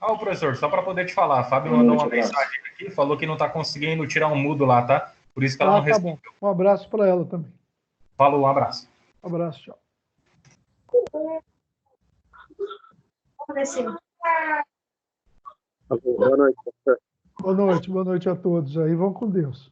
Ô, professor, só para poder te falar, a Fábio mandou uma mensagem aqui, falou que não está conseguindo tirar um mudo lá, tá? Por isso que ela não Tá respondeu. bom. Um abraço para ela também. Falou, um abraço. Um abraço, tchau. Boa noite, professor. Boa noite a todos aí. Vão com Deus.